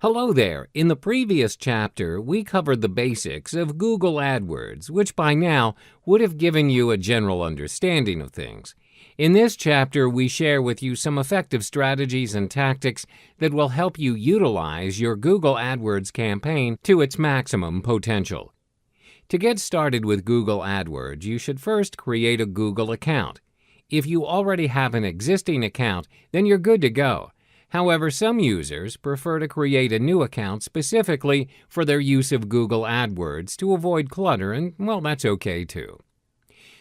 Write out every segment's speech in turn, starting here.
Hello there. In the previous chapter, we covered the basics of Google AdWords, which by now would have given you a general understanding of things. In this chapter, we share with you some effective strategies and tactics that will help you utilize your Google AdWords campaign to its maximum potential. To get started with Google AdWords, you should first create a Google account. If you already have an existing account, then you're good to go. However, some users prefer to create a new account specifically for their use of Google AdWords to avoid clutter, and, well, that's okay too.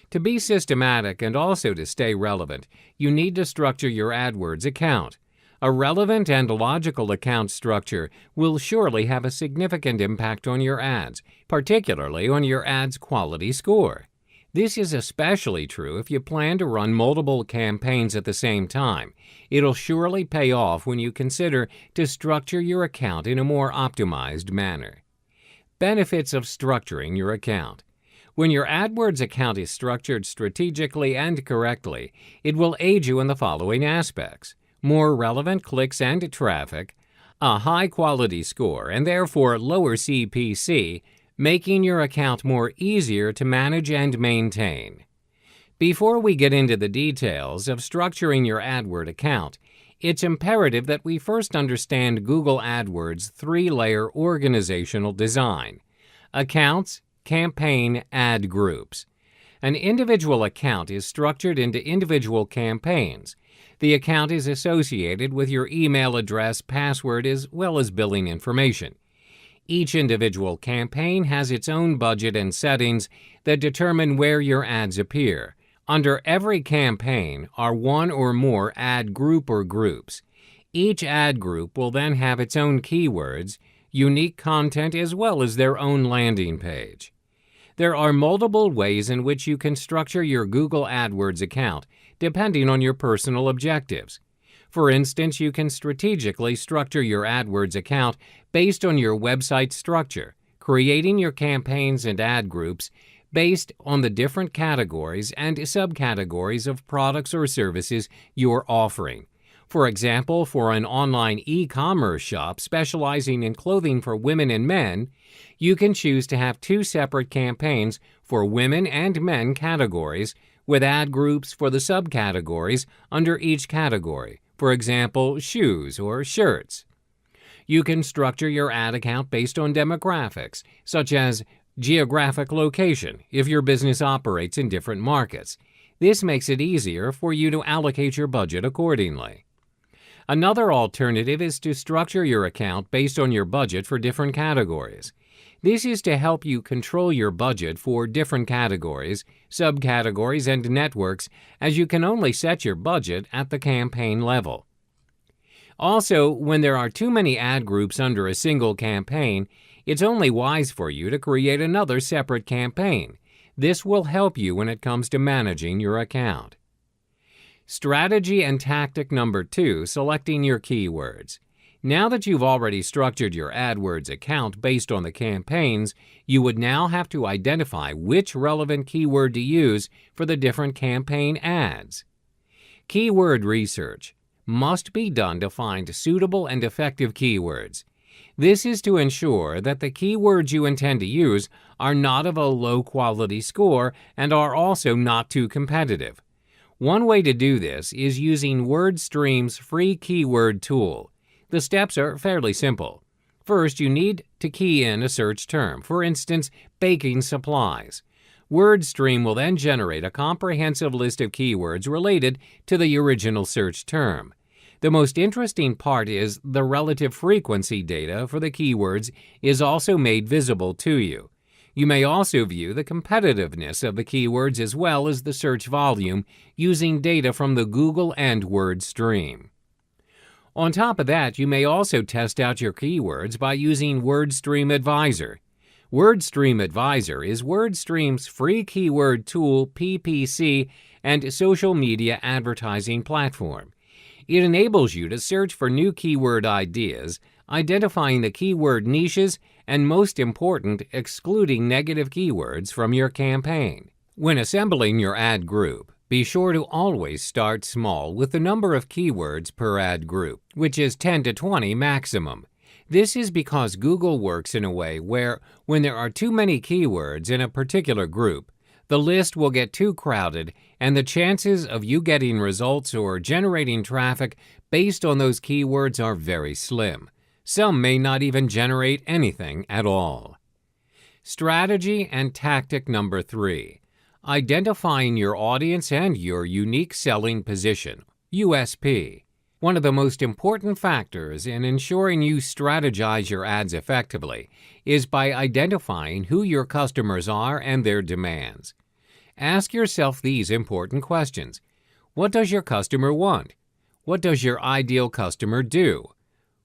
To be systematic and also to stay relevant, you need to structure your AdWords account. A relevant and logical account structure will surely have a significant impact on your ads, particularly on your ads' quality score. This is especially true if you plan to run multiple campaigns at the same time. It'll surely pay off when you consider to structure your account in a more optimized manner. Benefits of structuring your account. When your AdWords account is structured strategically and correctly, it will aid you in the following aspects: more relevant clicks and traffic, a high-quality score and therefore lower CPC, making your account more easier to manage and maintain. Before we get into the details of structuring your AdWords account, it's imperative that we first understand Google AdWords' three-layer organizational design: accounts, campaign, ad groups. An individual account is structured into individual campaigns. The account is associated with your email address, password, as well as billing information. Each individual campaign has its own budget and settings that determine where your ads appear. Under every campaign are one or more ad group or groups. Each ad group will then have its own keywords, unique content, as well as their own landing page. There are multiple ways in which you can structure your Google AdWords account, depending on your personal objectives. For instance, you can strategically structure your AdWords account based on your website structure, creating your campaigns and ad groups based on the different categories and subcategories of products or services you're offering. For example, for an online e-commerce shop specializing in clothing for women and men, you can choose to have two separate campaigns for women and men categories with ad groups for the subcategories under each category. For example, shoes or shirts. You can structure your ad account based on demographics, such as geographic location, if your business operates in different markets. This makes it easier for you to allocate your budget accordingly. Another alternative is to structure your account based on your budget for different categories. This is to help you control your budget for different categories, subcategories, and networks, as you can only set your budget at the campaign level. Also, when there are too many ad groups under a single campaign, it's only wise for you to create another separate campaign. This will help you when it comes to managing your account. Strategy and tactic number 2, selecting your keywords. Now that you've already structured your AdWords account based on the campaigns, you would now have to identify which relevant keyword to use for the different campaign ads. Keyword research must be done to find suitable and effective keywords. This is to ensure that the keywords you intend to use are not of a low quality score and are also not too competitive. One way to do this is using WordStream's free keyword tool. The steps are fairly simple. First, you need to key in a search term, for instance, baking supplies. WordStream will then generate a comprehensive list of keywords related to the original search term. The most interesting part is the relative frequency data for the keywords is also made visible to you. You may also view the competitiveness of the keywords as well as the search volume using data from the Google and WordStream. On top of that, you may also test out your keywords by using WordStream Advisor. WordStream Advisor is WordStream's free keyword tool, PPC, and social media advertising platform. It enables you to search for new keyword ideas, identifying the keyword niches, and most important, excluding negative keywords from your campaign. When assembling your ad group, be sure to always start small with the number of keywords per ad group, which is 10 to 20 maximum. This is because Google works in a way where, when there are too many keywords in a particular group, the list will get too crowded, and the chances of you getting results or generating traffic based on those keywords are very slim. Some may not even generate anything at all. Strategy and tactic number 3. Identifying your audience and your unique selling position, USP. One of the most important factors in ensuring you strategize your ads effectively is by identifying who your customers are and their demands. Ask yourself these important questions. What does your customer want? What does your ideal customer do?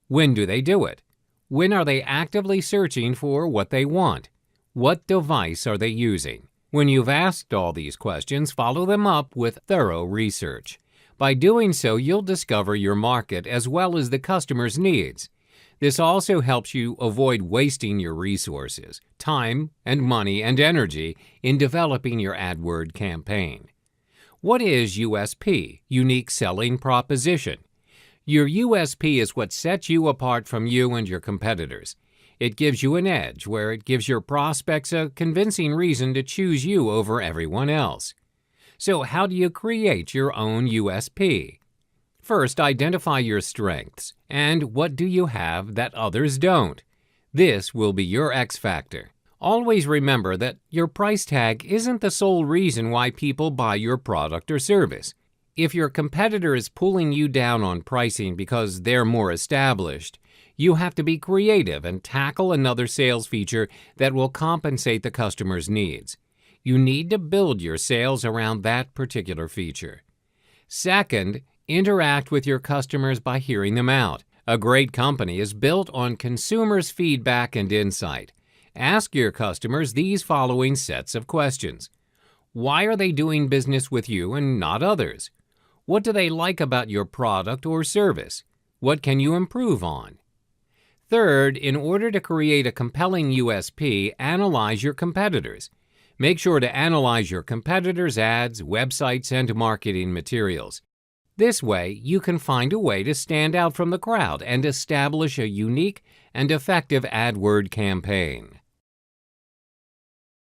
When do they do it? When are they actively searching for what they want? What device are they using? When you've asked all these questions, follow them up with thorough research. By doing so, you'll discover your market as well as the customer's needs. This also helps you avoid wasting your resources, time, and money and energy in developing your AdWord campaign. What is USP, Unique Selling Proposition? Your USP is what sets you apart from you and your competitors. It gives you an edge where it gives your prospects a convincing reason to choose you over everyone else. So how do you create your own USP? First, identify your strengths and what do you have that others don't. This will be your X factor. Always remember that your price tag isn't the sole reason why people buy your product or service. If your competitor is pulling you down on pricing because they're more established, you have to be creative and tackle another sales feature that will compensate the customer's needs. You need to build your sales around that particular feature. Second, interact with your customers by hearing them out. A great company is built on consumers' feedback and insight. Ask your customers these following sets of questions. Why are they doing business with you and not others? What do they like about your product or service? What can you improve on? Third, in order to create a compelling USP, analyze your competitors. Make sure to analyze your competitors' ads, websites, and marketing materials. This way, you can find a way to stand out from the crowd and establish a unique and effective AdWord campaign.